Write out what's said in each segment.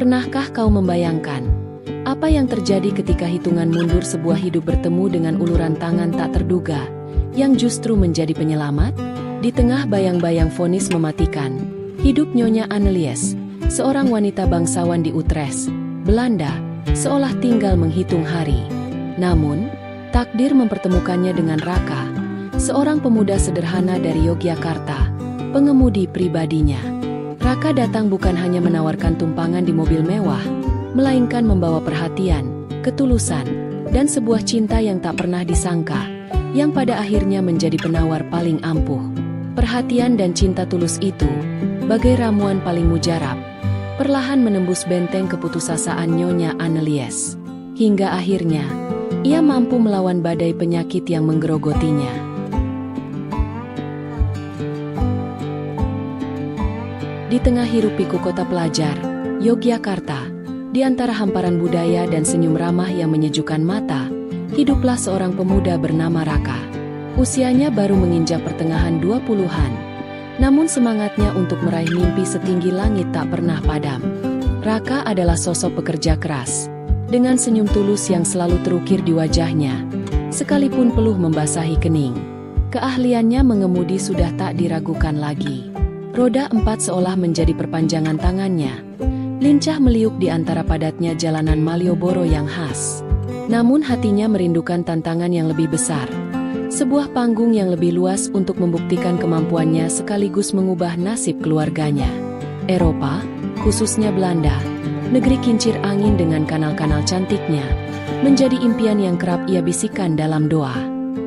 Pernahkah kau membayangkan apa yang terjadi ketika hitungan mundur sebuah hidup bertemu dengan uluran tangan tak terduga yang justru menjadi penyelamat? Di tengah bayang-bayang vonis mematikan, hidup Nyonya Annelies, seorang wanita bangsawan di Utrecht, Belanda, seolah tinggal menghitung hari. Namun, takdir mempertemukannya dengan Raka, seorang pemuda sederhana dari Yogyakarta, pengemudi pribadinya. Raka datang bukan hanya menawarkan tumpangan di mobil mewah, melainkan membawa perhatian, ketulusan, dan sebuah cinta yang tak pernah disangka, yang pada akhirnya menjadi penawar paling ampuh. Perhatian dan cinta tulus itu, bagai ramuan paling mujarab, perlahan menembus benteng keputusasaan Nyonya Annelies. Hingga akhirnya, ia mampu melawan badai penyakit yang menggerogotinya. Di tengah hiruk-pikuk kota pelajar, Yogyakarta, di antara hamparan budaya dan senyum ramah yang menyejukkan mata, hiduplah seorang pemuda bernama Raka. Usianya baru menginjak pertengahan 20-an, namun semangatnya untuk meraih mimpi setinggi langit tak pernah padam. Raka adalah sosok pekerja keras, dengan senyum tulus yang selalu terukir di wajahnya, sekalipun peluh membasahi kening. Keahliannya mengemudi sudah tak diragukan lagi. Roda 4 seolah menjadi perpanjangan tangannya, lincah meliuk di antara padatnya jalanan Malioboro yang khas. Namun hatinya merindukan tantangan yang lebih besar, sebuah panggung yang lebih luas untuk membuktikan kemampuannya sekaligus mengubah nasib keluarganya. Eropa, khususnya Belanda, negeri kincir angin dengan kanal-kanal cantiknya, menjadi impian yang kerap ia bisikan dalam doa.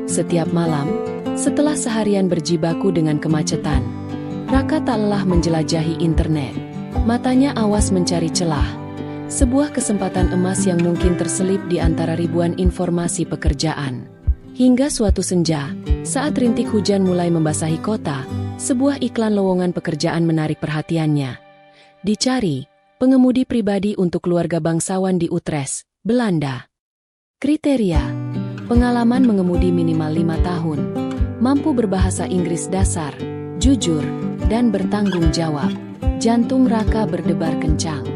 Setiap malam, setelah seharian berjibaku dengan kemacetan, Raka tak lelah menjelajahi internet. Matanya awas mencari celah, sebuah kesempatan emas yang mungkin terselip di antara ribuan informasi pekerjaan. Hingga suatu senja, saat rintik hujan mulai membasahi kota, sebuah iklan lowongan pekerjaan menarik perhatiannya. Dicari, pengemudi pribadi untuk keluarga bangsawan di Utrecht, Belanda. Kriteria: pengalaman mengemudi minimal 5 tahun, mampu berbahasa Inggris dasar, jujur, dan bertanggung jawab. Jantung Raka berdebar kencang.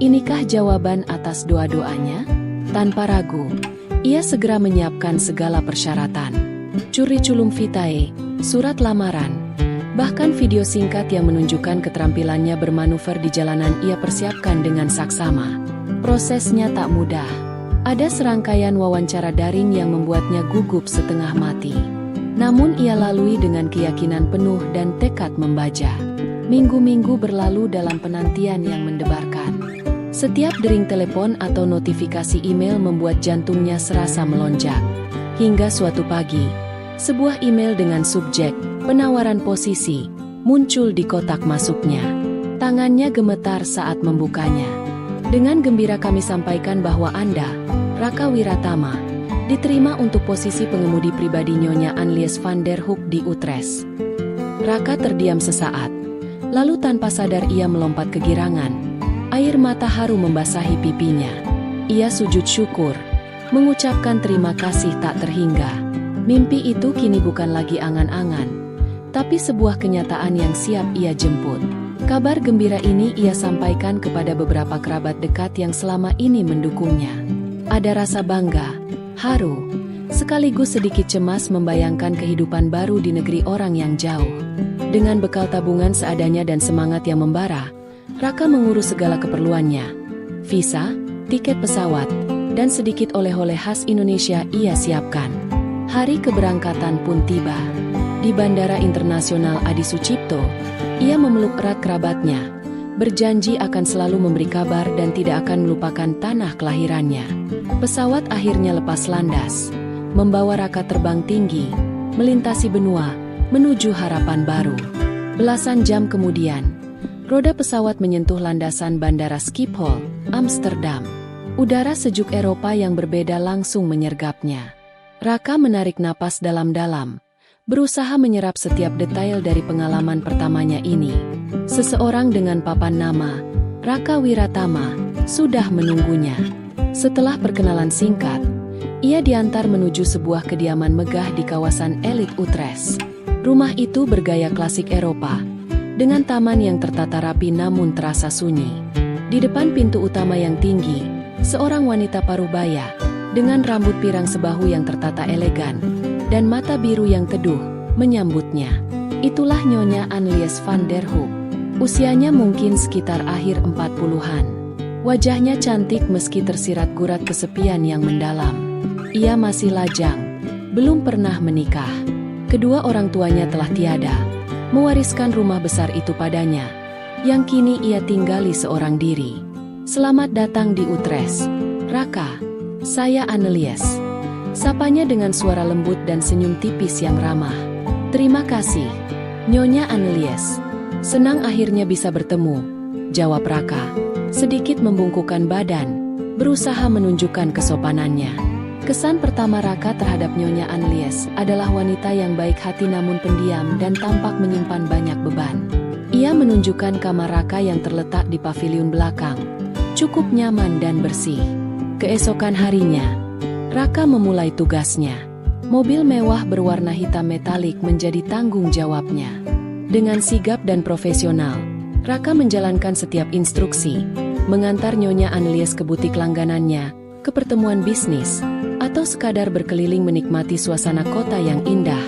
Inikah jawaban atas doa-doanya? Tanpa ragu, ia segera menyiapkan segala persyaratan. Curriculum vitae, surat lamaran, bahkan video singkat yang menunjukkan keterampilannya bermanuver di jalanan ia persiapkan dengan saksama. Prosesnya tak mudah. Ada serangkaian wawancara daring yang membuatnya gugup setengah mati. Namun ia lalui dengan keyakinan penuh dan tekad membaja. Minggu-minggu berlalu dalam penantian yang mendebarkan. Setiap dering telepon atau notifikasi email membuat jantungnya serasa melonjak. Hingga suatu pagi, sebuah email dengan subjek penawaran posisi muncul di kotak masuknya. Tangannya gemetar saat membukanya. Dengan gembira kami sampaikan bahwa Anda, Raka Wiratama, diterima untuk posisi pengemudi pribadi Nyonya Annelies van der Hoek di Utrecht. Raka terdiam sesaat, lalu tanpa sadar ia melompat kegirangan. Air mata haru membasahi pipinya. Ia sujud syukur, mengucapkan terima kasih tak terhingga. Mimpi itu kini bukan lagi angan-angan, tapi sebuah kenyataan yang siap ia jemput. Kabar gembira ini ia sampaikan kepada beberapa kerabat dekat yang selama ini mendukungnya. Ada rasa bangga, haru, sekaligus sedikit cemas membayangkan kehidupan baru di negeri orang yang jauh. Dengan bekal tabungan seadanya dan semangat yang membara, Raka mengurus segala keperluannya. Visa, tiket pesawat, dan sedikit oleh-oleh khas Indonesia ia siapkan. Hari keberangkatan pun tiba. Di Bandara Internasional Adi Sucipto, ia memeluk erat kerabatnya, berjanji akan selalu memberi kabar dan tidak akan melupakan tanah kelahirannya. Pesawat akhirnya lepas landas, membawa Raka terbang tinggi, melintasi benua, menuju harapan baru. Belasan jam kemudian, roda pesawat menyentuh landasan Bandara Schiphol, Amsterdam. Udara sejuk Eropa yang berbeda langsung menyergapnya. Raka menarik napas dalam-dalam, berusaha menyerap setiap detail dari pengalaman pertamanya ini. Seseorang dengan papan nama, Raka Wiratama, sudah menunggunya. Setelah perkenalan singkat, ia diantar menuju sebuah kediaman megah di kawasan elit Utrecht. Rumah itu bergaya klasik Eropa, dengan taman yang tertata rapi namun terasa sunyi. Di depan pintu utama yang tinggi, seorang wanita parubaya, dengan rambut pirang sebahu yang tertata elegan, dan mata biru yang teduh, menyambutnya. Itulah Nyonya Annelies van der Hoek. Usianya mungkin sekitar akhir 40-an. Wajahnya cantik meski tersirat gurat kesepian yang mendalam. Ia masih lajang, belum pernah menikah. Kedua orang tuanya telah tiada, mewariskan rumah besar itu padanya, yang kini ia tinggali seorang diri. Selamat datang di Utrecht, Raka. Saya Annelies. Sapanya dengan suara lembut dan senyum tipis yang ramah. Terima kasih, Nyonya Annelies. Senang akhirnya bisa bertemu, jawab Raka, sedikit membungkukkan badan, berusaha menunjukkan kesopanannya. Kesan pertama Raka terhadap Nyonya Annelies adalah wanita yang baik hati namun pendiam dan tampak menyimpan banyak beban. Ia menunjukkan kamar Raka yang terletak di paviliun belakang, cukup nyaman dan bersih. Keesokan harinya, Raka memulai tugasnya. Mobil mewah berwarna hitam metalik menjadi tanggung jawabnya. Dengan sigap dan profesional, Raka menjalankan setiap instruksi, mengantar Nyonya Annelies ke butik langganannya, ke pertemuan bisnis, atau sekadar berkeliling menikmati suasana kota yang indah.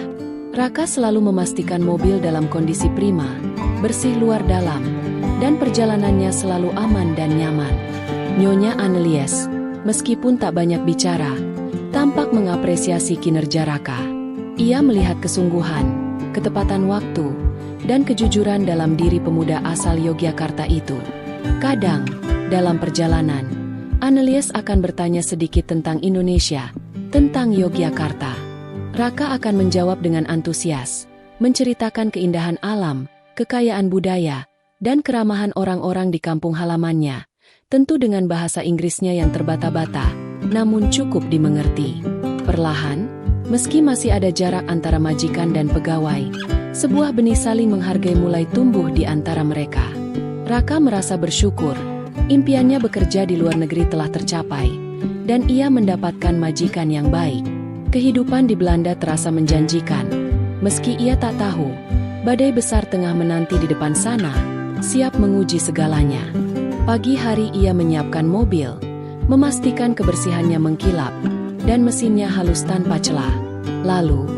Raka selalu memastikan mobil dalam kondisi prima, bersih luar dalam, dan perjalanannya selalu aman dan nyaman. Nyonya Annelies, meskipun tak banyak bicara, tampak mengapresiasi kinerja Raka. Ia melihat kesungguhan, ketepatan waktu, dan kejujuran dalam diri pemuda asal Yogyakarta itu. Kadang, dalam perjalanan, Annelies akan bertanya sedikit tentang Indonesia, tentang Yogyakarta. Raka akan menjawab dengan antusias, menceritakan keindahan alam, kekayaan budaya, dan keramahan orang-orang di kampung halamannya, tentu dengan bahasa Inggrisnya yang terbata-bata, namun cukup dimengerti. Perlahan, meski masih ada jarak antara majikan dan pegawai, sebuah benih saling menghargai mulai tumbuh di antara mereka. Raka merasa bersyukur, impiannya bekerja di luar negeri telah tercapai, dan ia mendapatkan majikan yang baik. Kehidupan di Belanda terasa menjanjikan, meski ia tak tahu, badai besar tengah menanti di depan sana, siap menguji segalanya. Pagi hari ia menyiapkan mobil, memastikan kebersihannya mengkilap, dan mesinnya halus tanpa celah. Lalu,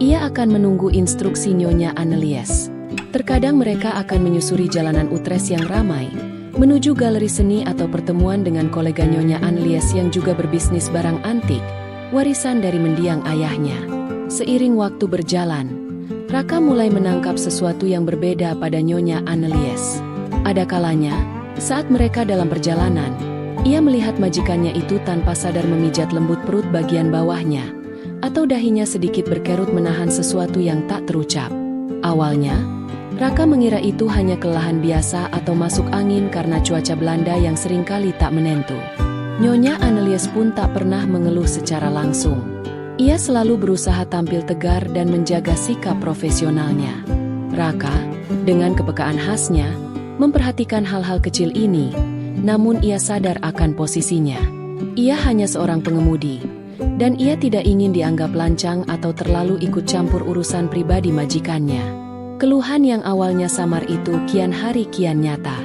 ia akan menunggu instruksi Nyonya Annelies. Terkadang mereka akan menyusuri jalanan Utrecht yang ramai, menuju galeri seni atau pertemuan dengan kolega Nyonya Annelies yang juga berbisnis barang antik, warisan dari mendiang ayahnya. Seiring waktu berjalan, Raka mulai menangkap sesuatu yang berbeda pada Nyonya Annelies. Ada kalanya, saat mereka dalam perjalanan, ia melihat majikannya itu tanpa sadar memijat lembut perut bagian bawahnya, atau dahinya sedikit berkerut menahan sesuatu yang tak terucap. Awalnya, Raka mengira itu hanya kelelahan biasa atau masuk angin karena cuaca Belanda yang seringkali tak menentu. Nyonya Annelies pun tak pernah mengeluh secara langsung. Ia selalu berusaha tampil tegar dan menjaga sikap profesionalnya. Raka, dengan kepekaan khasnya, memperhatikan hal-hal kecil ini, namun ia sadar akan posisinya. Ia hanya seorang pengemudi, dan ia tidak ingin dianggap lancang atau terlalu ikut campur urusan pribadi majikannya. Keluhan yang awalnya samar itu kian hari kian nyata.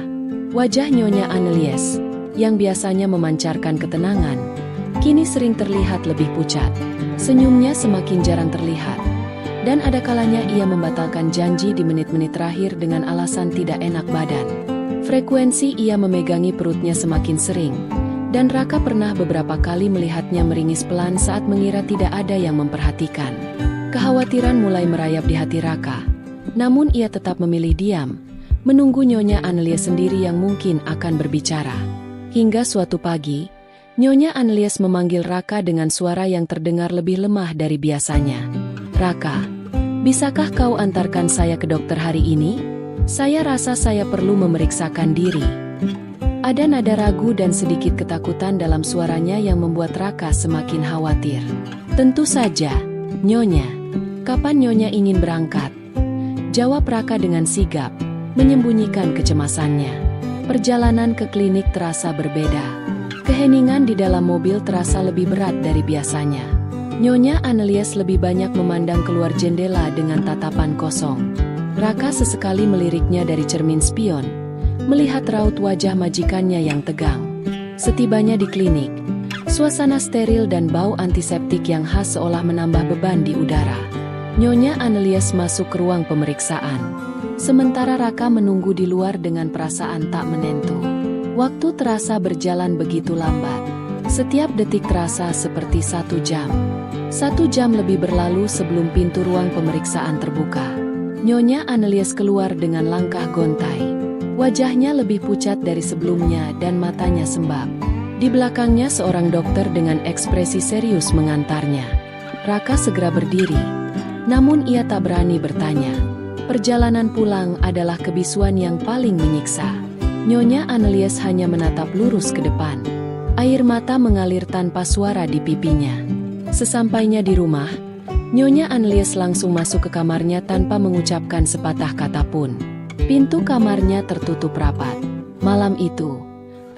Wajah Nyonya Annelies, yang biasanya memancarkan ketenangan, kini sering terlihat lebih pucat. Senyumnya semakin jarang terlihat, dan ada kalanya ia membatalkan janji di menit-menit terakhir dengan alasan tidak enak badan. Frekuensi ia memegangi perutnya semakin sering, dan Raka pernah beberapa kali melihatnya meringis pelan saat mengira tidak ada yang memperhatikan. Kekhawatiran mulai merayap di hati Raka, namun ia tetap memilih diam, menunggu Nyonya Annelies sendiri yang mungkin akan berbicara. Hingga suatu pagi, Nyonya Annelies memanggil Raka dengan suara yang terdengar lebih lemah dari biasanya. "Raka, bisakah kau antarkan saya ke dokter hari ini? Saya rasa saya perlu memeriksakan diri." Ada nada ragu dan sedikit ketakutan dalam suaranya yang membuat Raka semakin khawatir. "Tentu saja, Nyonya. Kapan Nyonya ingin berangkat?" jawab Raka dengan sigap, menyembunyikan kecemasannya. Perjalanan ke klinik terasa berbeda. Keheningan di dalam mobil terasa lebih berat dari biasanya. Nyonya Annelies lebih banyak memandang keluar jendela dengan tatapan kosong. Raka sesekali meliriknya dari cermin spion, melihat raut wajah majikannya yang tegang. Setibanya di klinik, suasana steril dan bau antiseptik yang khas seolah menambah beban di udara. Nyonya Annelies masuk ke ruang pemeriksaan. Sementara Raka menunggu di luar dengan perasaan tak menentu. Waktu terasa berjalan begitu lambat. Setiap detik terasa seperti 1 jam. 1 jam lebih berlalu sebelum pintu ruang pemeriksaan terbuka. Nyonya Annelies keluar dengan langkah gontai. Wajahnya lebih pucat dari sebelumnya dan matanya sembab. Di belakangnya seorang dokter dengan ekspresi serius mengantarnya. Raka segera berdiri. Namun ia tak berani bertanya. Perjalanan pulang adalah kebisuan yang paling menyiksa. Nyonya Annelies hanya menatap lurus ke depan. Air mata mengalir tanpa suara di pipinya. Sesampainya di rumah, Nyonya Annelies langsung masuk ke kamarnya tanpa mengucapkan sepatah kata pun. Pintu kamarnya tertutup rapat. Malam itu,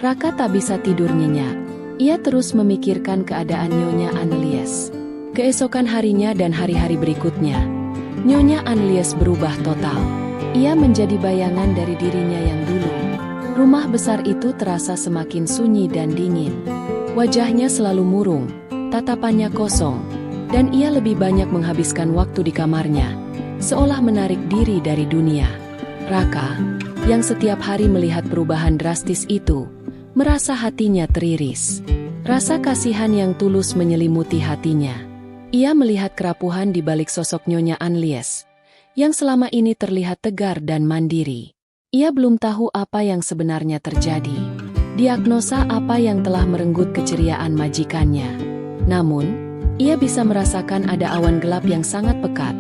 Raka tak bisa tidur nyenyak. Ia terus memikirkan keadaan Nyonya Annelies. Keesokan harinya dan hari-hari berikutnya, Nyonya Annelies berubah total. Ia menjadi bayangan dari dirinya yang dulu. Rumah besar itu terasa semakin sunyi dan dingin. Wajahnya selalu murung, tatapannya kosong, dan ia lebih banyak menghabiskan waktu di kamarnya, seolah menarik diri dari dunia. Raka, yang setiap hari melihat perubahan drastis itu, merasa hatinya teriris. Rasa kasihan yang tulus menyelimuti hatinya. Ia melihat kerapuhan di balik sosok Nyonya Annelies, yang selama ini terlihat tegar dan mandiri. Ia belum tahu apa yang sebenarnya terjadi. Diagnosa apa yang telah merenggut keceriaan majikannya. Namun, ia bisa merasakan ada awan gelap yang sangat pekat,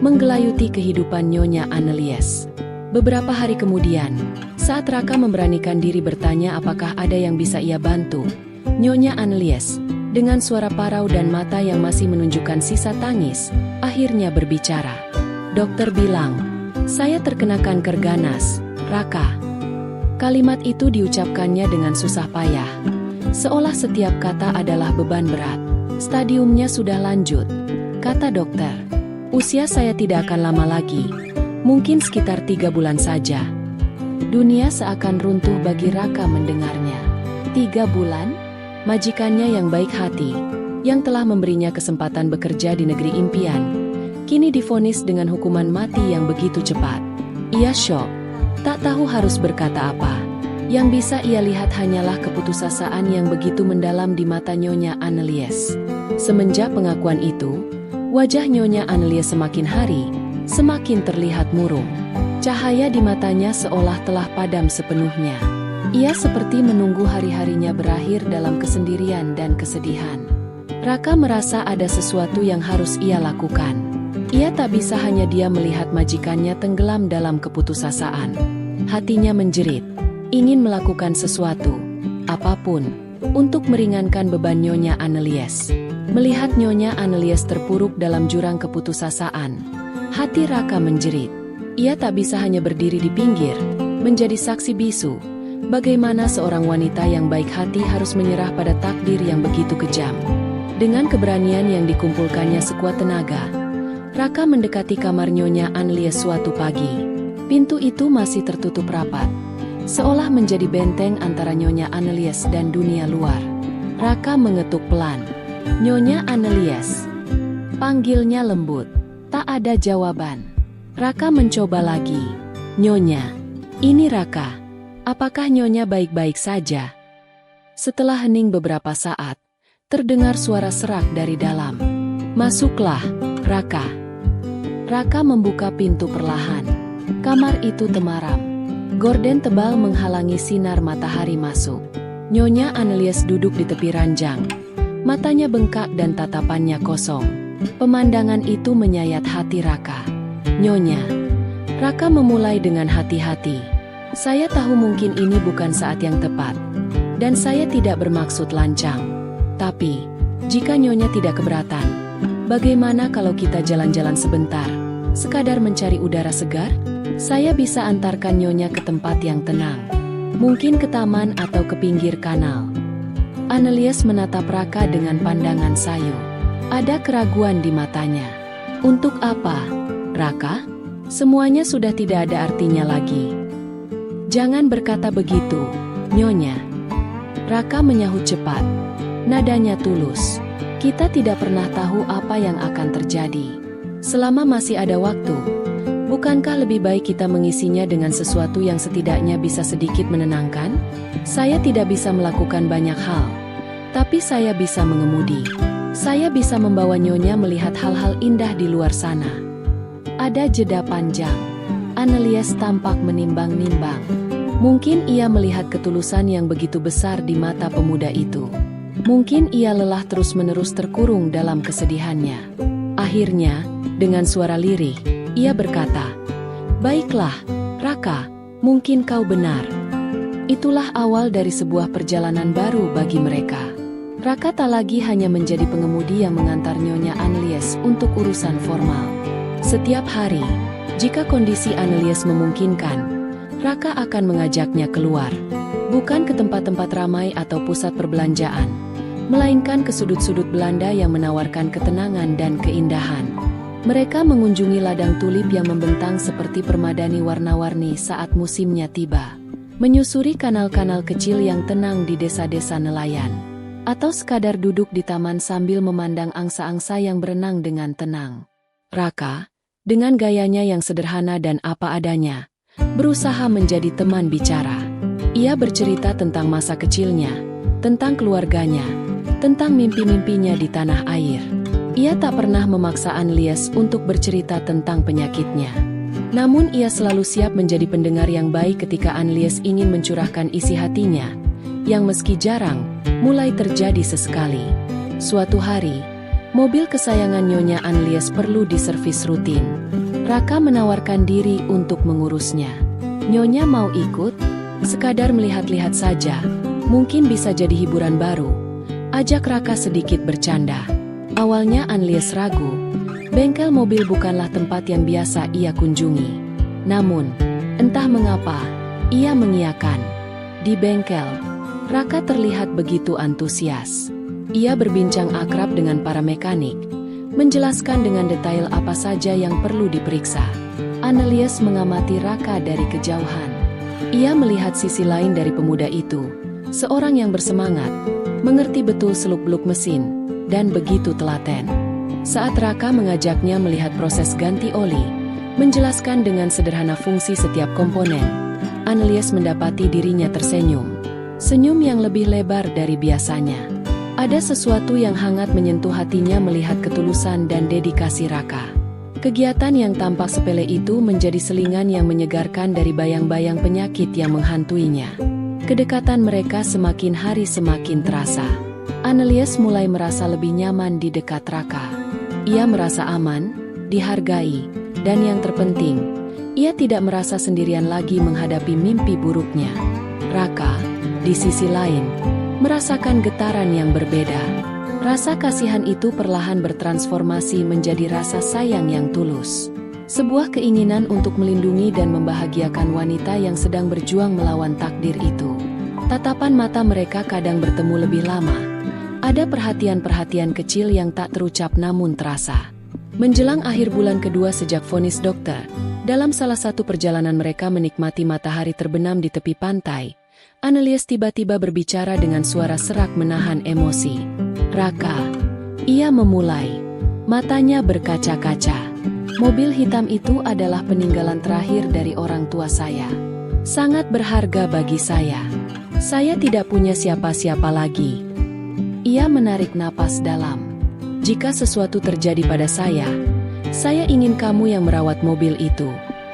menggelayuti kehidupan Nyonya Annelies. Beberapa hari kemudian, saat Raka memberanikan diri bertanya apakah ada yang bisa ia bantu, Nyonya Annelies, dengan suara parau dan mata yang masih menunjukkan sisa tangis, akhirnya berbicara. Dokter bilang, saya terkena kanker ganas, Raka. Kalimat itu diucapkannya dengan susah payah, seolah setiap kata adalah beban berat. Stadiumnya sudah lanjut, kata dokter. Usia saya tidak akan lama lagi. Mungkin sekitar 3 bulan saja. Dunia seakan runtuh bagi Raka mendengarnya. 3 bulan? Majikannya yang baik hati, yang telah memberinya kesempatan bekerja di negeri impian, kini divonis dengan hukuman mati yang begitu cepat. Ia syok, tak tahu harus berkata apa. Yang bisa ia lihat hanyalah keputusasaan yang begitu mendalam di mata Nyonya Annelies. Semenjak pengakuan itu, wajah Nyonya Annelies semakin hari semakin terlihat murung. Cahaya di matanya seolah telah padam sepenuhnya. Ia seperti menunggu hari-harinya berakhir dalam kesendirian dan kesedihan. Raka merasa ada sesuatu yang harus ia lakukan. Ia tak bisa hanya diam melihat majikannya tenggelam dalam keputusasaan. Hatinya menjerit, ingin melakukan sesuatu, apapun, untuk meringankan beban Nyonya Annelies. Melihat Nyonya Annelies terpuruk dalam jurang keputusasaan, hati Raka menjerit. Ia tak bisa hanya berdiri di pinggir, menjadi saksi bisu, bagaimana seorang wanita yang baik hati harus menyerah pada takdir yang begitu kejam. Dengan keberanian yang dikumpulkannya sekuat tenaga, Raka mendekati kamar Nyonya Annelies suatu pagi. Pintu itu masih tertutup rapat, seolah menjadi benteng antara Nyonya Annelies dan dunia luar. Raka mengetuk pelan. Nyonya Annelies. Panggilnya lembut. Tak ada jawaban. Raka mencoba lagi. Nyonya. Ini Raka. Apakah Nyonya baik-baik saja? Setelah hening beberapa saat, terdengar suara serak dari dalam. Masuklah, Raka. Raka membuka pintu perlahan. Kamar itu temaram. Gorden tebal menghalangi sinar matahari masuk. Nyonya Annelies duduk di tepi ranjang. Matanya bengkak dan tatapannya kosong. Pemandangan itu menyayat hati Raka. Nyonya. Raka memulai dengan hati-hati. Saya tahu mungkin ini bukan saat yang tepat. Dan saya tidak bermaksud lancang. Tapi, jika Nyonya tidak keberatan, bagaimana kalau kita jalan-jalan sebentar, sekadar mencari udara segar? Saya bisa antarkan Nyonya ke tempat yang tenang. Mungkin ke taman atau ke pinggir kanal. Annelies menatap Raka dengan pandangan sayu. Ada keraguan di matanya. Untuk apa, Raka? Semuanya sudah tidak ada artinya lagi. Jangan berkata begitu, Nyonya. Raka menyahut cepat. Nadanya tulus. Kita tidak pernah tahu apa yang akan terjadi. Selama masih ada waktu, bukankah lebih baik kita mengisinya dengan sesuatu yang setidaknya bisa sedikit menenangkan? Saya tidak bisa melakukan banyak hal, tapi saya bisa mengemudi. Saya bisa membawa Nyonya melihat hal-hal indah di luar sana. Ada jeda panjang. Annelies tampak menimbang-nimbang. Mungkin ia melihat ketulusan yang begitu besar di mata pemuda itu. Mungkin ia lelah terus-menerus terkurung dalam kesedihannya. Akhirnya, dengan suara lirih, ia berkata, "Baiklah, Raka, mungkin kau benar." Itulah awal dari sebuah perjalanan baru bagi mereka. Raka tak lagi hanya menjadi pengemudi yang mengantar Nyonya Annelies untuk urusan formal. Setiap hari, jika kondisi Annelies memungkinkan, Raka akan mengajaknya keluar. Bukan ke tempat-tempat ramai atau pusat perbelanjaan, melainkan ke sudut-sudut Belanda yang menawarkan ketenangan dan keindahan. Mereka mengunjungi ladang tulip yang membentang seperti permadani warna-warni saat musimnya tiba. Menyusuri kanal-kanal kecil yang tenang di desa-desa nelayan. Atau sekadar duduk di taman sambil memandang angsa-angsa yang berenang dengan tenang. Raka, dengan gayanya yang sederhana dan apa adanya, berusaha menjadi teman bicara. Ia bercerita tentang masa kecilnya, tentang keluarganya, tentang mimpi-mimpinya di tanah air. Ia tak pernah memaksa Annelies untuk bercerita tentang penyakitnya. Namun ia selalu siap menjadi pendengar yang baik ketika Annelies ingin mencurahkan isi hatinya, yang meski jarang, mulai terjadi sesekali. Suatu hari, mobil kesayangan Nyonya Annelies perlu diservis rutin. Raka menawarkan diri untuk mengurusnya. Nyonya mau ikut? Sekadar melihat-lihat saja, mungkin bisa jadi hiburan baru. Ajak Raka sedikit bercanda. Awalnya Annelies ragu. Bengkel mobil bukanlah tempat yang biasa ia kunjungi. Namun, entah mengapa, ia mengiyakan. Di bengkel, Raka terlihat begitu antusias. Ia berbincang akrab dengan para mekanik, menjelaskan dengan detail apa saja yang perlu diperiksa. Annelies mengamati Raka dari kejauhan. Ia melihat sisi lain dari pemuda itu, seorang yang bersemangat, mengerti betul seluk-beluk mesin, dan begitu telaten. Saat Raka mengajaknya melihat proses ganti oli, menjelaskan dengan sederhana fungsi setiap komponen, Annelies mendapati dirinya tersenyum. Senyum yang lebih lebar dari biasanya. Ada sesuatu yang hangat menyentuh hatinya melihat ketulusan dan dedikasi Raka. Kegiatan yang tampak sepele itu menjadi selingan yang menyegarkan dari bayang-bayang penyakit yang menghantuinya. Kedekatan mereka semakin hari semakin terasa. Annelies mulai merasa lebih nyaman di dekat Raka. Ia merasa aman, dihargai, dan yang terpenting, ia tidak merasa sendirian lagi menghadapi mimpi buruknya. Raka, di sisi lain, merasakan getaran yang berbeda. Rasa kasihan itu perlahan bertransformasi menjadi rasa sayang yang tulus. Sebuah keinginan untuk melindungi dan membahagiakan wanita yang sedang berjuang melawan takdir itu. Tatapan mata mereka kadang bertemu lebih lama. Ada perhatian-perhatian kecil yang tak terucap namun terasa. Menjelang akhir bulan kedua sejak vonis dokter, dalam salah satu perjalanan mereka menikmati matahari terbenam di tepi pantai, Annelies tiba-tiba berbicara dengan suara serak menahan emosi. "Raka," ia memulai. Matanya berkaca-kaca. "Mobil hitam itu adalah peninggalan terakhir dari orang tua saya. Sangat berharga bagi saya. Saya tidak punya siapa-siapa lagi." Ia menarik napas dalam. "Jika sesuatu terjadi pada saya ingin kamu yang merawat mobil itu.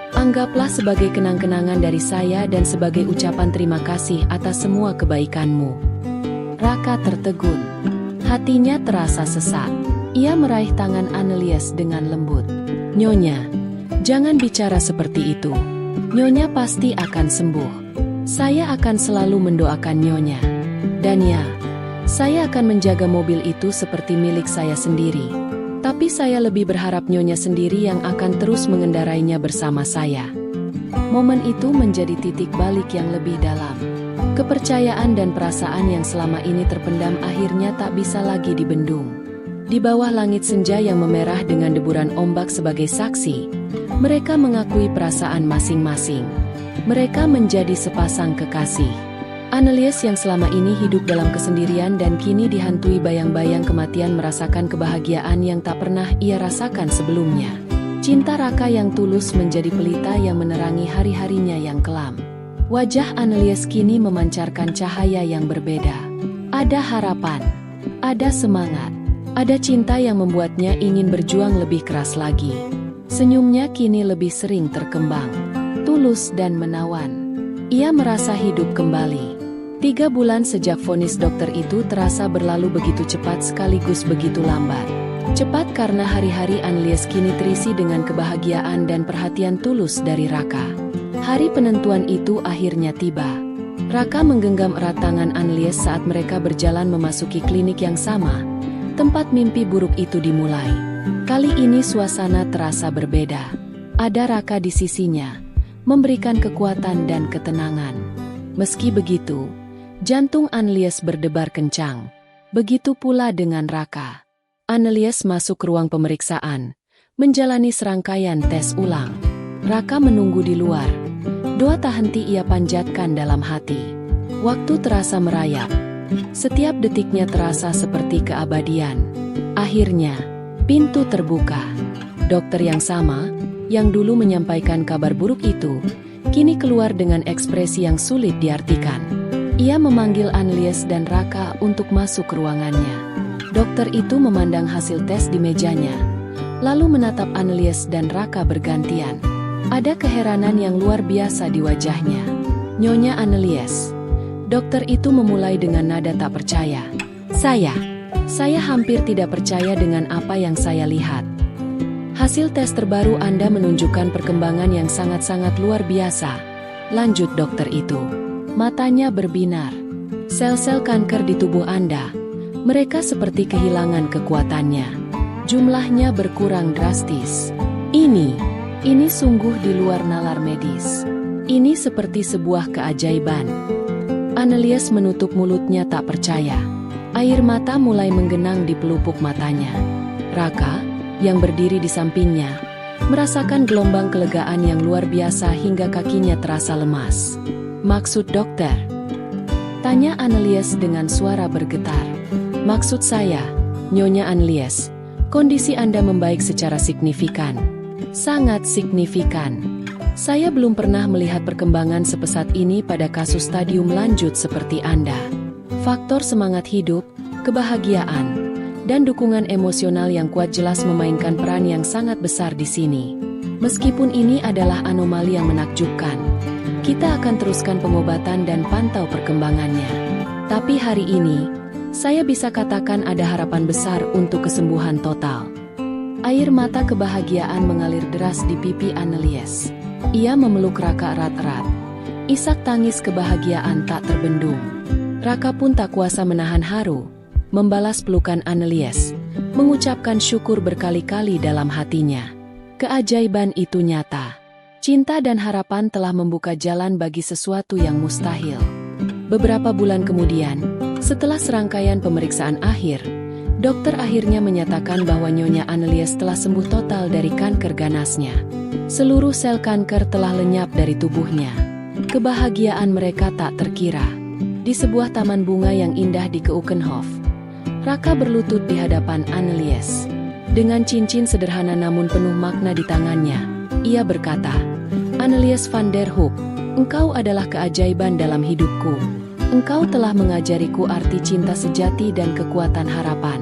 Anggaplah sebagai kenang-kenangan dari saya dan sebagai ucapan terima kasih atas semua kebaikanmu." Raka tertegun. Hatinya terasa sesak. Ia meraih tangan Annelies dengan lembut. "Nyonya, jangan bicara seperti itu. Nyonya pasti akan sembuh. Saya akan selalu mendoakan Nyonya. Dan ya, saya akan menjaga mobil itu seperti milik saya sendiri. Tapi saya lebih berharap Nyonya sendiri yang akan terus mengendarainya bersama saya." Momen itu menjadi titik balik yang lebih dalam. Kepercayaan dan perasaan yang selama ini terpendam akhirnya tak bisa lagi dibendung. Di bawah langit senja yang memerah dengan deburan ombak sebagai saksi, mereka mengakui perasaan masing-masing. Mereka menjadi sepasang kekasih. Annelies yang selama ini hidup dalam kesendirian dan kini dihantui bayang-bayang kematian merasakan kebahagiaan yang tak pernah ia rasakan sebelumnya. Cinta Raka yang tulus menjadi pelita yang menerangi hari-harinya yang kelam. Wajah Annelies kini memancarkan cahaya yang berbeda. Ada harapan, ada semangat, ada cinta yang membuatnya ingin berjuang lebih keras lagi. Senyumnya kini lebih sering terkembang, tulus dan menawan. Ia merasa hidup kembali. 3 bulan sejak vonis dokter itu terasa berlalu begitu cepat sekaligus begitu lambat. Cepat karena hari-hari Annelies kini terisi dengan kebahagiaan dan perhatian tulus dari Raka. Hari penentuan itu akhirnya tiba. Raka menggenggam erat tangan Annelies saat mereka berjalan memasuki klinik yang sama, tempat mimpi buruk itu dimulai. Kali ini suasana terasa berbeda. Ada Raka di sisinya, memberikan kekuatan dan ketenangan. Meski begitu, jantung Annelies berdebar kencang. Begitu pula dengan Raka. Annelies masuk ke ruang pemeriksaan, menjalani serangkaian tes ulang. Raka menunggu di luar. Doa tak henti ia panjatkan dalam hati. Waktu terasa merayap. Setiap detiknya terasa seperti keabadian. Akhirnya, pintu terbuka. Dokter yang sama, yang dulu menyampaikan kabar buruk itu, kini keluar dengan ekspresi yang sulit diartikan. Ia memanggil Annelies dan Raka untuk masuk ke ruangannya. Dokter itu memandang hasil tes di mejanya, lalu menatap Annelies dan Raka bergantian. Ada keheranan yang luar biasa di wajahnya. "Nyonya Annelies." Dokter itu memulai dengan nada tak percaya. Saya hampir tidak percaya dengan apa yang saya lihat. Hasil tes terbaru Anda menunjukkan perkembangan yang sangat-sangat luar biasa. Lanjut dokter itu. Matanya berbinar. Sel-sel kanker di tubuh Anda, mereka seperti kehilangan kekuatannya. Jumlahnya berkurang drastis. Ini sungguh di luar nalar medis. Ini seperti sebuah keajaiban. Annelies menutup mulutnya tak percaya. Air mata mulai menggenang di pelupuk matanya. Raka, yang berdiri di sampingnya, merasakan gelombang kelegaan yang luar biasa hingga kakinya terasa lemas. "Maksud dokter?" tanya Annelies dengan suara bergetar. "Maksud saya, Nyonya Annelies, kondisi Anda membaik secara signifikan. Sangat signifikan. Saya belum pernah melihat perkembangan sepesat ini pada kasus stadium lanjut seperti Anda. Faktor semangat hidup, kebahagiaan, dan dukungan emosional yang kuat jelas memainkan peran yang sangat besar di sini. Meskipun ini adalah anomali yang menakjubkan, kita akan teruskan pengobatan dan pantau perkembangannya. Tapi hari ini, saya bisa katakan ada harapan besar untuk kesembuhan total." Air mata kebahagiaan mengalir deras di pipi Annelies. Ia memeluk Raka erat-erat. Isak tangis kebahagiaan tak terbendung. Raka pun tak kuasa menahan haru, membalas pelukan Annelies, mengucapkan syukur berkali-kali dalam hatinya. Keajaiban itu nyata. Cinta dan harapan telah membuka jalan bagi sesuatu yang mustahil. Beberapa bulan kemudian, setelah serangkaian pemeriksaan akhir, dokter akhirnya menyatakan bahwa Nyonya Annelies telah sembuh total dari kanker ganasnya. Seluruh sel kanker telah lenyap dari tubuhnya. Kebahagiaan mereka tak terkira. Di sebuah taman bunga yang indah di Keukenhof, Raka berlutut di hadapan Annelies. Dengan cincin sederhana namun penuh makna di tangannya, ia berkata, "Annelies van der Hoek, engkau adalah keajaiban dalam hidupku. Engkau telah mengajariku arti cinta sejati dan kekuatan harapan.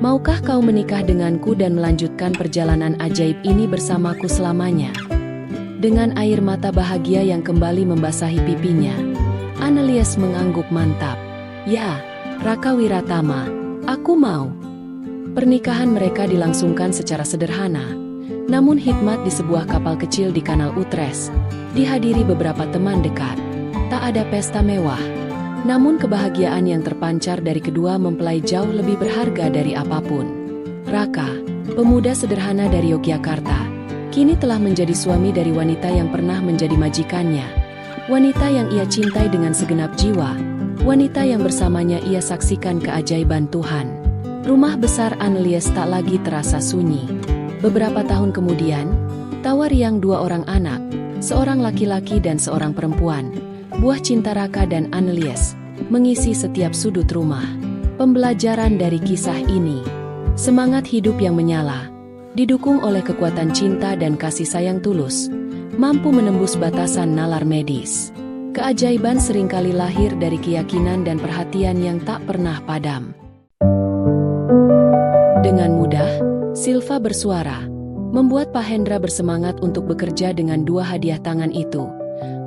Maukah kau menikah denganku dan melanjutkan perjalanan ajaib ini bersamaku selamanya?" Dengan air mata bahagia yang kembali membasahi pipinya, Annelies mengangguk mantap. "Ya, Raka Wiratama, aku mau." Pernikahan mereka dilangsungkan secara sederhana, namun hikmat di sebuah kapal kecil di Kanal Utrecht, dihadiri beberapa teman dekat. Tak ada pesta mewah, namun kebahagiaan yang terpancar dari kedua mempelai jauh lebih berharga dari apapun. Raka, pemuda sederhana dari Yogyakarta, kini telah menjadi suami dari wanita yang pernah menjadi majikannya. Wanita yang ia cintai dengan segenap jiwa, wanita yang bersamanya ia saksikan keajaiban Tuhan. Rumah besar Annelies tak lagi terasa sunyi. Beberapa tahun kemudian, Tawa riang dua orang anak, seorang laki-laki dan seorang perempuan, buah cinta Raka dan Annelies, mengisi setiap sudut rumah. Pembelajaran dari kisah ini, semangat hidup yang menyala, didukung oleh kekuatan cinta dan kasih sayang tulus, mampu menembus batasan nalar medis. Keajaiban seringkali lahir dari keyakinan dan perhatian yang tak pernah padam. Dengan mudah, Silva bersuara, membuat Pak Hendra bersemangat untuk bekerja dengan dua hadiah tangan itu,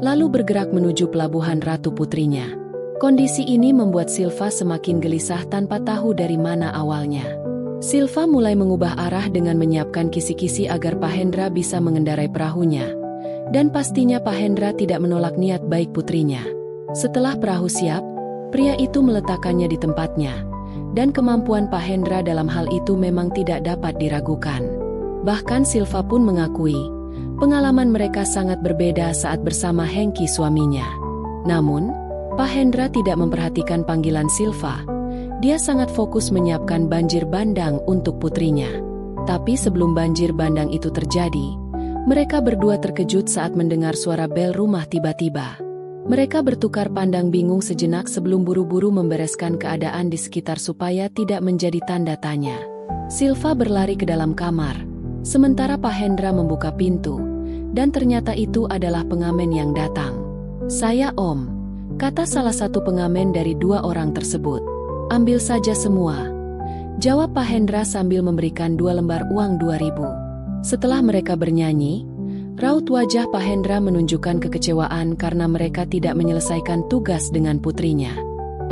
lalu bergerak menuju pelabuhan Ratu Putrinya. Kondisi ini membuat Silva semakin gelisah tanpa tahu dari mana awalnya. Silva mulai mengubah arah dengan menyiapkan kisi-kisi agar Pak Hendra bisa mengendarai perahunya. Dan pastinya Pak Hendra tidak menolak niat baik putrinya. Setelah perahu siap, pria itu meletakkannya di tempatnya. Dan kemampuan Pak Hendra dalam hal itu memang tidak dapat diragukan. Bahkan Silva pun mengakui, pengalaman mereka sangat berbeda saat bersama Hengki suaminya. Namun, Pak Hendra tidak memperhatikan panggilan Silva. Dia sangat fokus menyiapkan banjir bandang untuk putrinya. Tapi sebelum banjir bandang itu terjadi, mereka berdua terkejut saat mendengar suara bel rumah tiba-tiba. Mereka bertukar pandang bingung sejenak sebelum buru-buru membereskan keadaan di sekitar supaya tidak menjadi tanda tanya. Silva berlari ke dalam kamar, sementara Pak Hendra membuka pintu, dan ternyata itu adalah pengamen yang datang. "Saya Om," kata salah satu pengamen dari dua orang tersebut. "Ambil saja semua," jawab Pak Hendra sambil memberikan 2 lembar uang 2.000. Setelah mereka bernyanyi, raut wajah Pak Hendra menunjukkan kekecewaan karena mereka tidak menyelesaikan tugas dengan putrinya.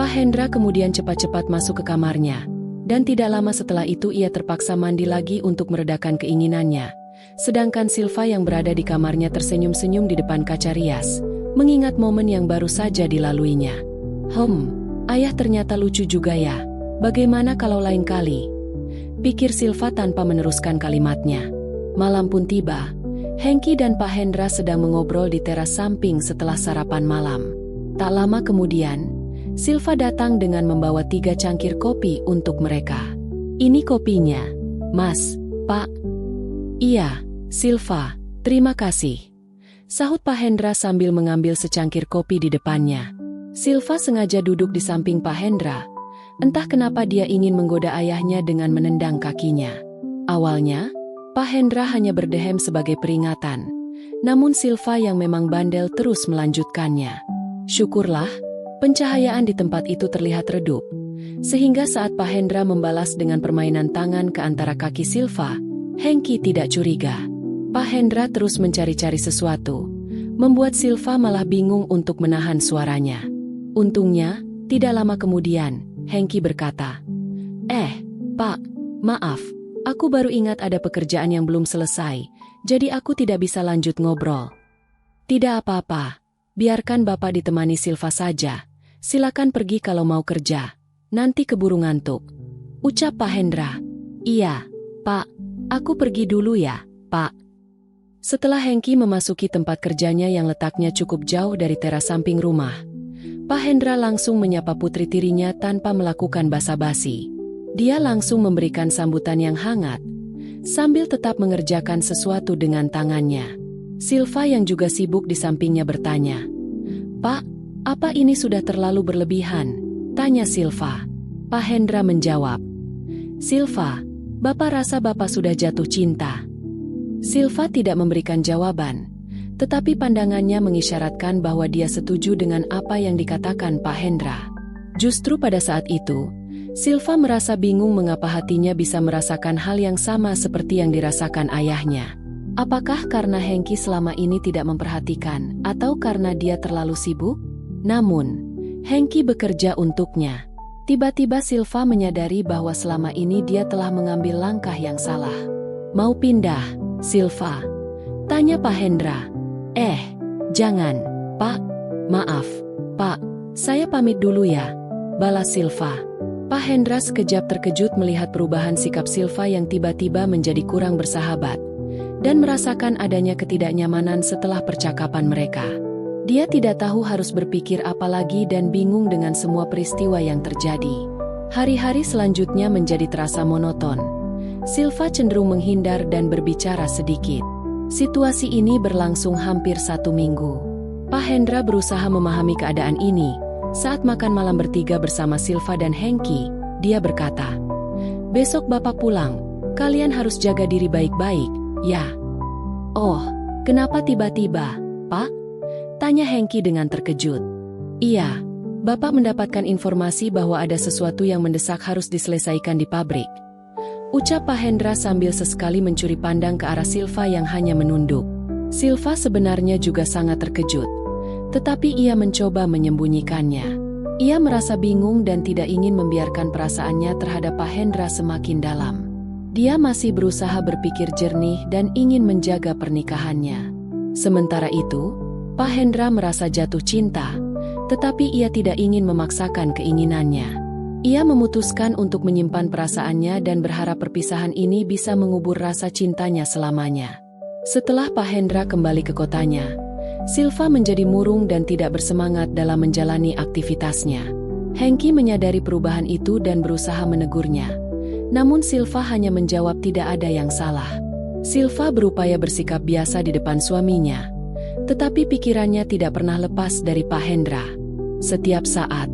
Pak Hendra kemudian cepat-cepat masuk ke kamarnya, dan tidak lama setelah itu ia terpaksa mandi lagi untuk meredakan keinginannya. Sedangkan Silva yang berada di kamarnya tersenyum-senyum di depan kaca rias, mengingat momen yang baru saja dilaluinya. Ayah ternyata lucu juga ya. Bagaimana kalau lain kali?" pikir Silva tanpa meneruskan kalimatnya. Malam pun tiba. Hengki dan Pak Hendra sedang mengobrol di teras samping setelah sarapan malam. Tak lama kemudian, Silva datang dengan membawa 3 cangkir kopi untuk mereka. "Ini kopinya, Mas, Pak." "Iya, Silva, terima kasih," sahut Pak Hendra sambil mengambil secangkir kopi di depannya. Silva sengaja duduk di samping Pak Hendra. Entah kenapa dia ingin menggoda ayahnya dengan menendang kakinya. Awalnya, Pak Hendra hanya berdehem sebagai peringatan. Namun Silva yang memang bandel terus melanjutkannya. Syukurlah, pencahayaan di tempat itu terlihat redup. Sehingga saat Pak Hendra membalas dengan permainan tangan ke antara kaki Silva, Hengki tidak curiga. Pak Hendra terus mencari-cari sesuatu, membuat Silva malah bingung untuk menahan suaranya. Untungnya, tidak lama kemudian, Hengki berkata, Pak, maaf. Aku baru ingat ada pekerjaan yang belum selesai, jadi aku tidak bisa lanjut ngobrol." "Tidak apa-apa, biarkan Bapak ditemani Silva saja. Silakan pergi kalau mau kerja. Nanti keburu ngantuk," ucap Pak Hendra. "Iya, Pak. Aku pergi dulu ya, Pak." Setelah Hengki memasuki tempat kerjanya yang letaknya cukup jauh dari teras samping rumah, Pak Hendra langsung menyapa putri tirinya tanpa melakukan basa-basi. Dia langsung memberikan sambutan yang hangat, sambil tetap mengerjakan sesuatu dengan tangannya. Silva yang juga sibuk di sampingnya bertanya, "Pak, apa ini sudah terlalu berlebihan?" tanya Silva. Pak Hendra menjawab, "Silva, Bapak rasa Bapak sudah jatuh cinta." Silva tidak memberikan jawaban, tetapi pandangannya mengisyaratkan bahwa dia setuju dengan apa yang dikatakan Pak Hendra. Justru pada saat itu, Silva merasa bingung mengapa hatinya bisa merasakan hal yang sama seperti yang dirasakan ayahnya. Apakah karena Hengki selama ini tidak memperhatikan, atau karena dia terlalu sibuk? Namun, Hengki bekerja untuknya. Tiba-tiba Silva menyadari bahwa selama ini dia telah mengambil langkah yang salah. "Mau pindah, Silva?" tanya Pak Hendra. Jangan, Pak. Maaf, Pak. Saya pamit dulu ya," balas Silva. Pak Hendra sekejap terkejut melihat perubahan sikap Silva yang tiba-tiba menjadi kurang bersahabat, dan merasakan adanya ketidaknyamanan setelah percakapan mereka. Dia tidak tahu harus berpikir apa lagi dan bingung dengan semua peristiwa yang terjadi. Hari-hari selanjutnya menjadi terasa monoton. Silva cenderung menghindar dan berbicara sedikit. Situasi ini berlangsung hampir 1 minggu. Pak Hendra berusaha memahami keadaan ini. Saat makan malam bertiga bersama Silva dan Hengki, dia berkata, "Besok Bapak pulang, kalian harus jaga diri baik-baik, ya." "Oh, kenapa tiba-tiba, Pak?" tanya Hengki dengan terkejut. "Iya, Bapak mendapatkan informasi bahwa ada sesuatu yang mendesak harus diselesaikan di pabrik," ucap Pak Hendra sambil sesekali mencuri pandang ke arah Silva yang hanya menunduk. Silva sebenarnya juga sangat terkejut, tetapi ia mencoba menyembunyikannya. Ia merasa bingung dan tidak ingin membiarkan perasaannya terhadap Pak Hendra semakin dalam. Dia masih berusaha berpikir jernih dan ingin menjaga pernikahannya. Sementara itu, Pak Hendra merasa jatuh cinta, tetapi ia tidak ingin memaksakan keinginannya. Ia memutuskan untuk menyimpan perasaannya dan berharap perpisahan ini bisa mengubur rasa cintanya selamanya. Setelah Pak Hendra kembali ke kotanya, Silva menjadi murung dan tidak bersemangat dalam menjalani aktivitasnya. Hengki menyadari perubahan itu dan berusaha menegurnya. Namun Silva hanya menjawab tidak ada yang salah. Silva berupaya bersikap biasa di depan suaminya, tetapi pikirannya tidak pernah lepas dari Pak Hendra. Setiap saat,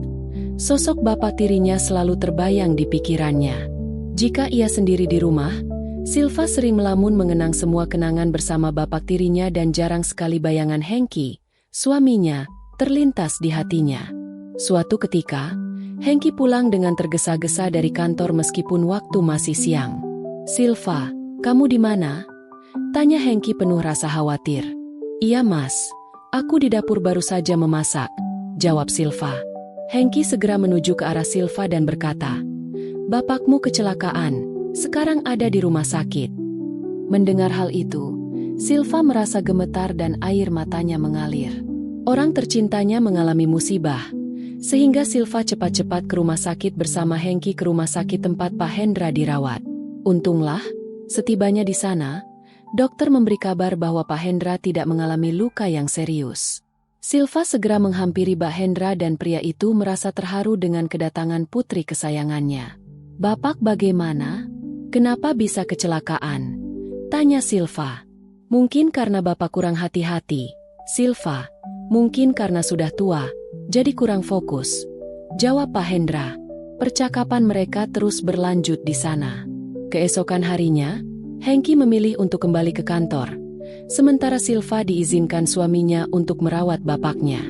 sosok bapak tirinya selalu terbayang di pikirannya. Jika ia sendiri di rumah, Silva sering melamun mengenang semua kenangan bersama bapak tirinya dan jarang sekali bayangan Hengki, suaminya, terlintas di hatinya. Suatu ketika, Hengki pulang dengan tergesa-gesa dari kantor meskipun waktu masih siang. "Silva, kamu di mana?" tanya Hengki penuh rasa khawatir. "Iya Mas, aku di dapur baru saja memasak," jawab Silva. Hengki segera menuju ke arah Silva dan berkata, "Bapakmu kecelakaan, sekarang ada di rumah sakit." Mendengar hal itu, Silva merasa gemetar dan air matanya mengalir. Orang tercintanya mengalami musibah, sehingga Silva cepat-cepat ke rumah sakit bersama Hengki ke rumah sakit tempat Pak Hendra dirawat. Untunglah, setibanya di sana, dokter memberi kabar bahwa Pak Hendra tidak mengalami luka yang serius. Silva segera menghampiri Pak Hendra dan pria itu merasa terharu dengan kedatangan putri kesayangannya. "Bapak bagaimana? Kenapa bisa kecelakaan?" tanya Silva. "Mungkin karena Bapak kurang hati-hati, Silva. Mungkin karena sudah tua, jadi kurang fokus," jawab Pak Hendra. Percakapan mereka terus berlanjut di sana. Keesokan harinya, Hengki memilih untuk kembali ke kantor. Sementara Silva diizinkan suaminya untuk merawat bapaknya.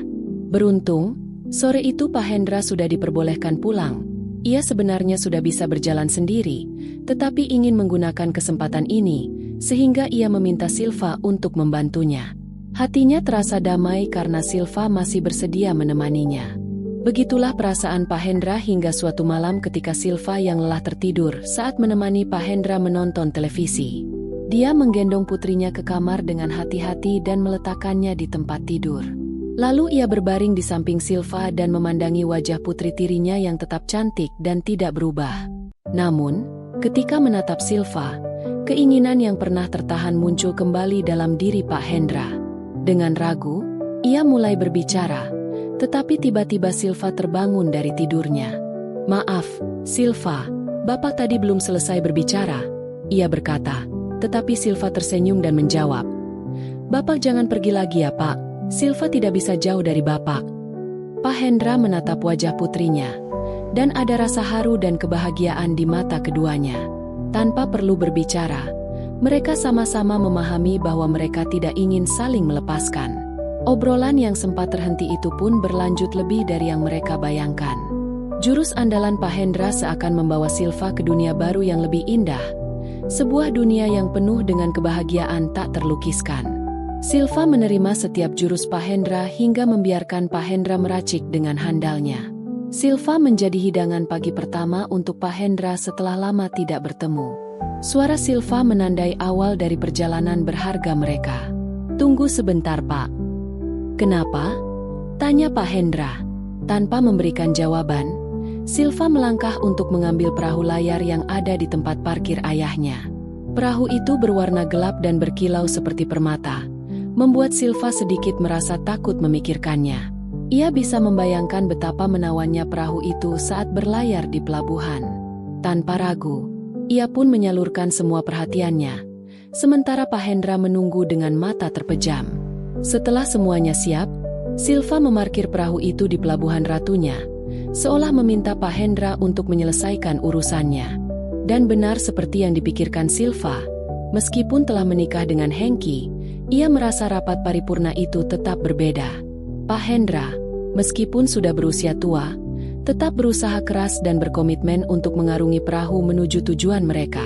Beruntung, sore itu Pak Hendra sudah diperbolehkan pulang. Ia sebenarnya sudah bisa berjalan sendiri, tetapi ingin menggunakan kesempatan ini, sehingga ia meminta Silva untuk membantunya. Hatinya terasa damai karena Silva masih bersedia menemaninya. Begitulah perasaan Pak Hendra hingga suatu malam ketika Silva yang lelah tertidur saat menemani Pak Hendra menonton televisi. Dia menggendong putrinya ke kamar dengan hati-hati dan meletakkannya di tempat tidur. Lalu ia berbaring di samping Silva dan memandangi wajah putri tirinya yang tetap cantik dan tidak berubah. Namun, ketika menatap Silva, keinginan yang pernah tertahan muncul kembali dalam diri Pak Hendra. Dengan ragu, ia mulai berbicara, tetapi tiba-tiba Silva terbangun dari tidurnya. "Maaf, Silva, Bapak tadi belum selesai berbicara," ia berkata. Tetapi Silva tersenyum dan menjawab, "Bapak jangan pergi lagi ya Pak, Silva tidak bisa jauh dari Bapak." Pak Hendra menatap wajah putrinya, dan ada rasa haru dan kebahagiaan di mata keduanya. Tanpa perlu berbicara, mereka sama-sama memahami bahwa mereka tidak ingin saling melepaskan. Obrolan yang sempat terhenti itu pun berlanjut lebih dari yang mereka bayangkan. Jurus andalan Pak Hendra seakan membawa Silva ke dunia baru yang lebih indah. Sebuah dunia yang penuh dengan kebahagiaan tak terlukiskan. Silva menerima setiap jurus Pak Hendra hingga membiarkan Pak Hendra meracik dengan handalnya. Silva menjadi hidangan pagi pertama untuk Pak Hendra setelah lama tidak bertemu. Suara Silva menandai awal dari perjalanan berharga mereka. "Tunggu sebentar Pak." "Kenapa?" tanya Pak Hendra. Tanpa memberikan jawaban, Silva melangkah untuk mengambil perahu layar yang ada di tempat parkir ayahnya. Perahu itu berwarna gelap dan berkilau seperti permata, membuat Silva sedikit merasa takut memikirkannya. Ia bisa membayangkan betapa menawannya perahu itu saat berlayar di pelabuhan. Tanpa ragu, ia pun menyalurkan semua perhatiannya, Sementara Pak Hendra menunggu dengan mata terpejam. Setelah semuanya siap, Silva memarkir perahu itu di pelabuhan ratunya, seolah meminta Pak Hendra untuk menyelesaikan urusannya. Dan benar seperti yang dipikirkan Silva, meskipun telah menikah dengan Hengki, ia merasa rapat paripurna itu tetap berbeda. Pak Hendra, meskipun sudah berusia tua, tetap berusaha keras dan berkomitmen untuk mengarungi perahu menuju tujuan mereka.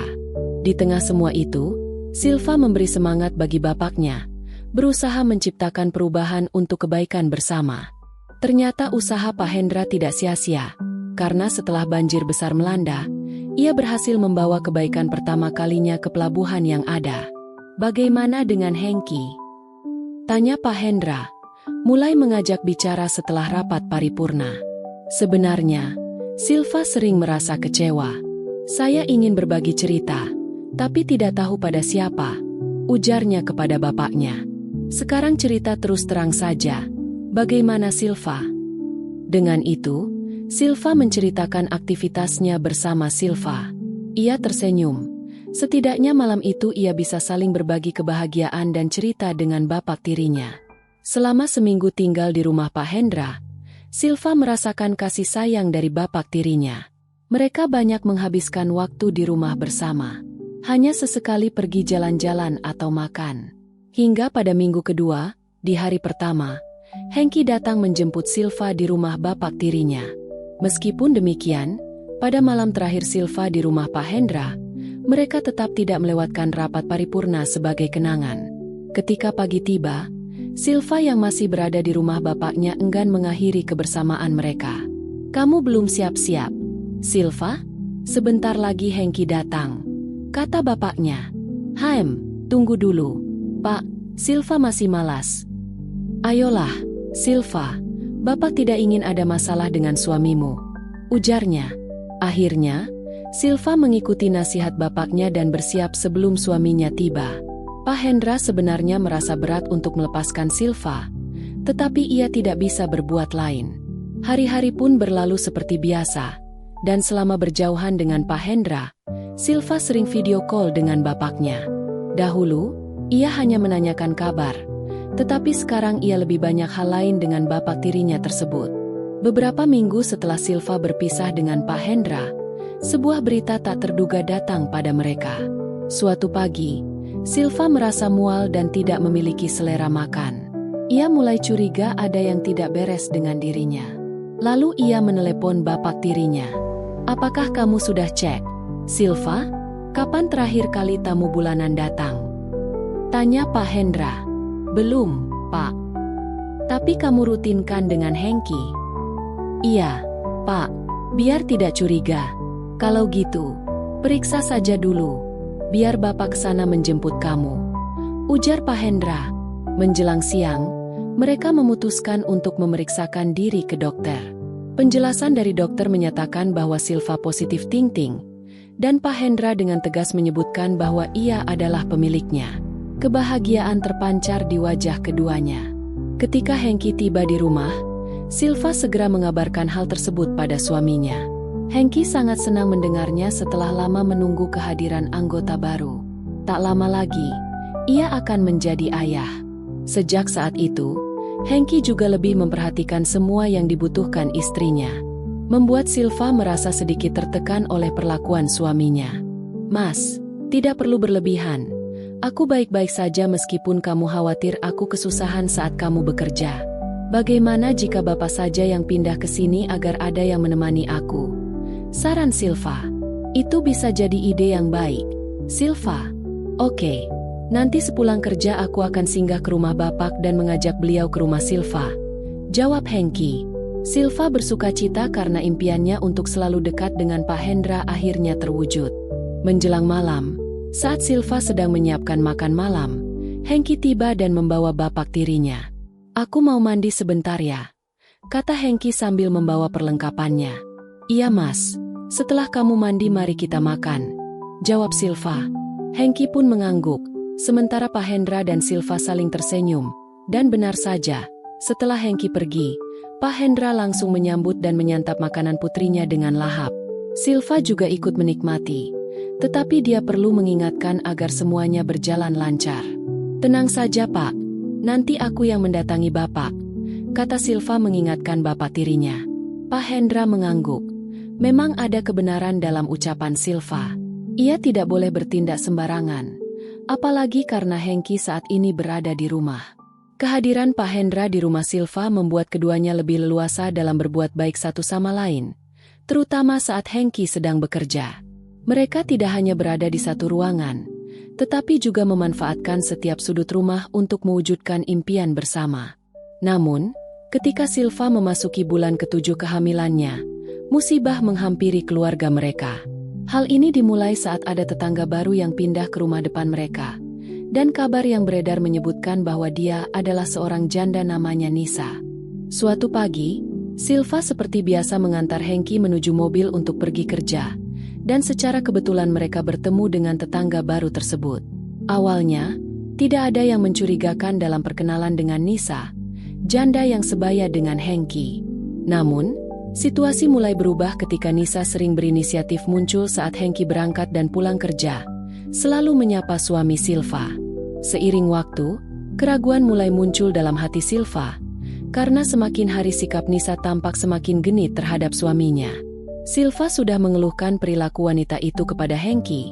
Di tengah semua itu, Silva memberi semangat bagi bapaknya, berusaha menciptakan perubahan untuk kebaikan bersama. Ternyata usaha Pak Hendra tidak sia-sia, karena setelah banjir besar melanda, ia berhasil membawa kebaikan pertama kalinya ke pelabuhan yang ada. Bagaimana dengan Hengki? Tanya Pak Hendra, mulai mengajak bicara setelah rapat paripurna. Sebenarnya, Silva sering merasa kecewa. Saya ingin berbagi cerita, tapi tidak tahu pada siapa, ujarnya kepada bapaknya. Sekarang cerita terus terang saja. Bagaimana Silva? Dengan itu, Silva menceritakan aktivitasnya bersama Silva. Ia tersenyum. Setidaknya malam itu ia bisa saling berbagi kebahagiaan dan cerita dengan bapak tirinya. Selama seminggu tinggal di rumah Pak Hendra, Silva merasakan kasih sayang dari bapak tirinya. Mereka banyak menghabiskan waktu di rumah bersama. Hanya sesekali pergi jalan-jalan atau makan. Hingga pada minggu kedua, di hari pertama, Hengki datang menjemput Silva di rumah bapak tirinya. Meskipun demikian, pada malam terakhir Silva di rumah Pak Hendra, mereka tetap tidak melewatkan rapat paripurna sebagai kenangan. Ketika pagi tiba, Silva yang masih berada di rumah bapaknya enggan mengakhiri kebersamaan mereka. Kamu belum siap-siap, Silva? Sebentar lagi Hengki datang, kata bapaknya. Tunggu dulu, Pak, Silva masih malas. Ayolah, Silva, bapak tidak ingin ada masalah dengan suamimu, ujarnya. Akhirnya, Silva mengikuti nasihat bapaknya dan bersiap sebelum suaminya tiba. Pak Hendra sebenarnya merasa berat untuk melepaskan Silva, tetapi ia tidak bisa berbuat lain. Hari-hari pun berlalu seperti biasa, dan selama berjauhan dengan Pak Hendra, Silva sering video call dengan bapaknya. Dahulu, ia hanya menanyakan kabar, tetapi sekarang ia lebih banyak hal lain dengan bapak tirinya tersebut. Beberapa minggu setelah Silva berpisah dengan Pak Hendra, sebuah berita tak terduga datang pada mereka. Suatu pagi, Silva merasa mual dan tidak memiliki selera makan. Ia mulai curiga ada yang tidak beres dengan dirinya. Lalu ia menelepon bapak tirinya. Apakah kamu sudah cek, Silva? Kapan terakhir kali tamu bulanan datang? Tanya Pak Hendra. Belum, Pak. Tapi kamu rutinkan dengan Hengki? Iya, Pak. Biar tidak curiga. Kalau gitu, periksa saja dulu. Biar bapak kesana menjemput kamu, ujar Pak Hendra. Menjelang siang, mereka memutuskan untuk memeriksakan diri ke dokter. Penjelasan dari dokter menyatakan bahwa Silva positif ting-ting, dan Pak Hendra dengan tegas menyebutkan bahwa ia adalah pemiliknya. Kebahagiaan terpancar di wajah keduanya. Ketika Hengki tiba di rumah, Silva segera mengabarkan hal tersebut pada suaminya. Hengki sangat senang mendengarnya setelah lama menunggu kehadiran anggota baru. Tak lama lagi, ia akan menjadi ayah. Sejak saat itu, Hengki juga lebih memperhatikan semua yang dibutuhkan istrinya. Membuat Silva merasa sedikit tertekan oleh perlakuan suaminya. Mas, tidak perlu berlebihan. Aku baik-baik saja meskipun kamu khawatir aku kesusahan saat kamu bekerja. Bagaimana jika bapak saja yang pindah ke sini agar ada yang menemani aku? Saran Silva. Itu bisa jadi ide yang baik, Silva. Oke, nanti sepulang kerja aku akan singgah ke rumah bapak dan mengajak beliau ke rumah Silva, jawab Hengki. Silva bersukacita karena impiannya untuk selalu dekat dengan Pak Hendra akhirnya terwujud. Menjelang malam, saat Silva sedang menyiapkan makan malam, Hengki tiba dan membawa bapak tirinya. Aku mau mandi sebentar ya, kata Hengki sambil membawa perlengkapannya. Iya mas, setelah kamu mandi mari kita makan, jawab Silva. Hengki pun mengangguk, sementara Pak Hendra dan Silva saling tersenyum. Dan benar saja, setelah Hengki pergi, Pak Hendra langsung menyambut dan menyantap makanan putrinya dengan lahap. Silva juga ikut menikmati, Tetapi dia perlu mengingatkan agar semuanya berjalan lancar. "Tenang saja, Pak. Nanti aku yang mendatangi Bapak," kata Silva mengingatkan bapak tirinya. Pak Hendra mengangguk. Memang ada kebenaran dalam ucapan Silva. Ia tidak boleh bertindak sembarangan, apalagi karena Hengki saat ini berada di rumah. Kehadiran Pak Hendra di rumah Silva membuat keduanya lebih leluasa dalam berbuat baik satu sama lain, terutama saat Hengki sedang bekerja. Mereka tidak hanya berada di satu ruangan, tetapi juga memanfaatkan setiap sudut rumah untuk mewujudkan impian bersama. Namun, ketika Silva memasuki bulan ke-7 kehamilannya, musibah menghampiri keluarga mereka. Hal ini dimulai saat ada tetangga baru yang pindah ke rumah depan mereka, dan kabar yang beredar menyebutkan bahwa dia adalah seorang janda namanya Nisa. Suatu pagi, Silva seperti biasa mengantar Hengki menuju mobil untuk pergi kerja, dan secara kebetulan mereka bertemu dengan tetangga baru tersebut. Awalnya, tidak ada yang mencurigakan dalam perkenalan dengan Nisa, janda yang sebaya dengan Hengki. Namun, situasi mulai berubah ketika Nisa sering berinisiatif muncul saat Hengki berangkat dan pulang kerja, selalu menyapa suami Silva. Seiring waktu, keraguan mulai muncul dalam hati Silva, karena semakin hari sikap Nisa tampak semakin genit terhadap suaminya. Silva sudah mengeluhkan perilaku wanita itu kepada Hengki,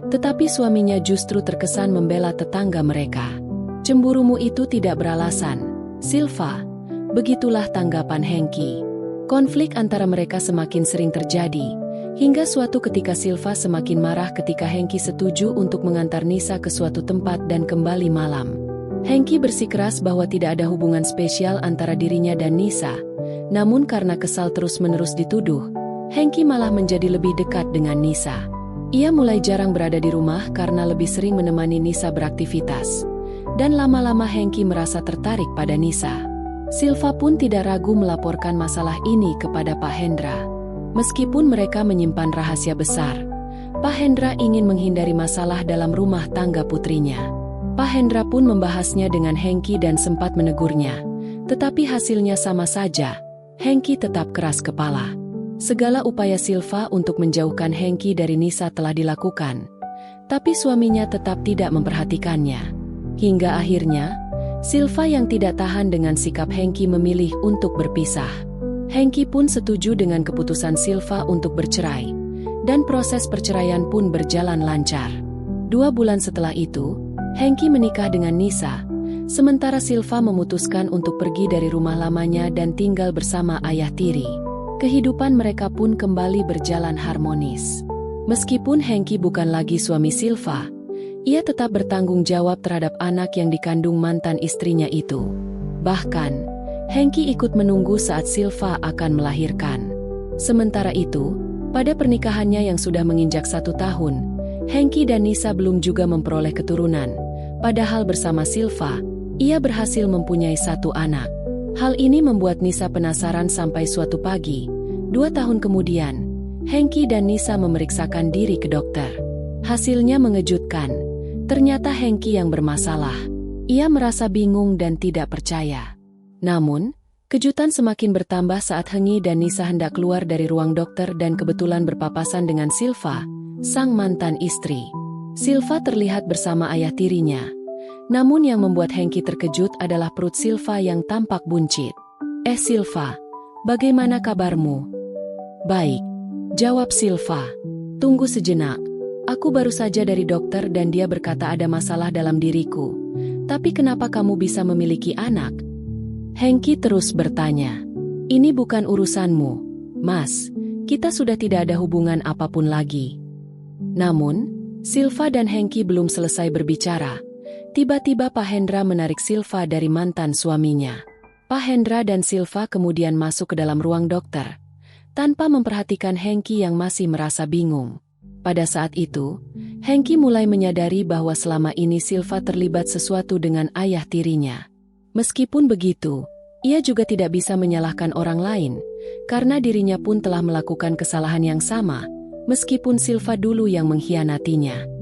tetapi suaminya justru terkesan membela tetangga mereka. "Cemburumu itu tidak beralasan, Silva," begitulah tanggapan Hengki. Konflik antara mereka semakin sering terjadi, hingga suatu ketika Silva semakin marah ketika Hengki setuju untuk mengantar Nisa ke suatu tempat dan kembali malam. Hengki bersikeras bahwa tidak ada hubungan spesial antara dirinya dan Nisa, namun karena kesal terus-menerus dituduh, Hengki malah menjadi lebih dekat dengan Nisa. Ia mulai jarang berada di rumah karena lebih sering menemani Nisa beraktivitas, dan lama-lama Hengki merasa tertarik pada Nisa. Silva pun tidak ragu melaporkan masalah ini kepada Pak Hendra. Meskipun mereka menyimpan rahasia besar, Pak Hendra ingin menghindari masalah dalam rumah tangga putrinya. Pak Hendra pun membahasnya dengan Hengki dan sempat menegurnya, tetapi hasilnya sama saja. Hengki tetap keras kepala. Segala upaya Silva untuk menjauhkan Hengki dari Nisa telah dilakukan, tapi suaminya tetap tidak memperhatikannya. Hingga akhirnya, Silva yang tidak tahan dengan sikap Hengki memilih untuk berpisah. Hengki pun setuju dengan keputusan Silva untuk bercerai, dan proses perceraian pun berjalan lancar. 2 bulan setelah itu, Hengki menikah dengan Nisa, sementara Silva memutuskan untuk pergi dari rumah lamanya dan tinggal bersama ayah tiri. Kehidupan mereka pun kembali berjalan harmonis. Meskipun Hengki bukan lagi suami Silva, ia tetap bertanggung jawab terhadap anak yang dikandung mantan istrinya itu. Bahkan, Hengki ikut menunggu saat Silva akan melahirkan. Sementara itu, pada pernikahannya yang sudah menginjak 1 tahun, Hengki dan Nisa belum juga memperoleh keturunan. Padahal bersama Silva, ia berhasil mempunyai 1 anak. Hal ini membuat Nisa penasaran sampai suatu pagi, 2 tahun kemudian, Hengki dan Nisa memeriksakan diri ke dokter. Hasilnya mengejutkan. Ternyata Hengki yang bermasalah. Ia merasa bingung dan tidak percaya. Namun, kejutan semakin bertambah saat Hengki dan Nisa hendak keluar dari ruang dokter dan kebetulan berpapasan dengan Silva, sang mantan istri. Silva terlihat bersama ayah tirinya. Namun yang membuat Hengki terkejut adalah perut Silva yang tampak buncit. Silva, bagaimana kabarmu?" "Baik," jawab Silva. "Tunggu sejenak. Aku baru saja dari dokter dan dia berkata ada masalah dalam diriku. Tapi kenapa kamu bisa memiliki anak?" Hengki terus bertanya. "Ini bukan urusanmu, Mas. Kita sudah tidak ada hubungan apapun lagi." Namun, Silva dan Hengki belum selesai berbicara. Tiba-tiba Pak Hendra menarik Silva dari mantan suaminya. Pak Hendra dan Silva kemudian masuk ke dalam ruang dokter, tanpa memperhatikan Hengki yang masih merasa bingung. Pada saat itu, Hengki mulai menyadari bahwa selama ini Silva terlibat sesuatu dengan ayah tirinya. Meskipun begitu, ia juga tidak bisa menyalahkan orang lain, karena dirinya pun telah melakukan kesalahan yang sama, meskipun Silva dulu yang mengkhianatinya.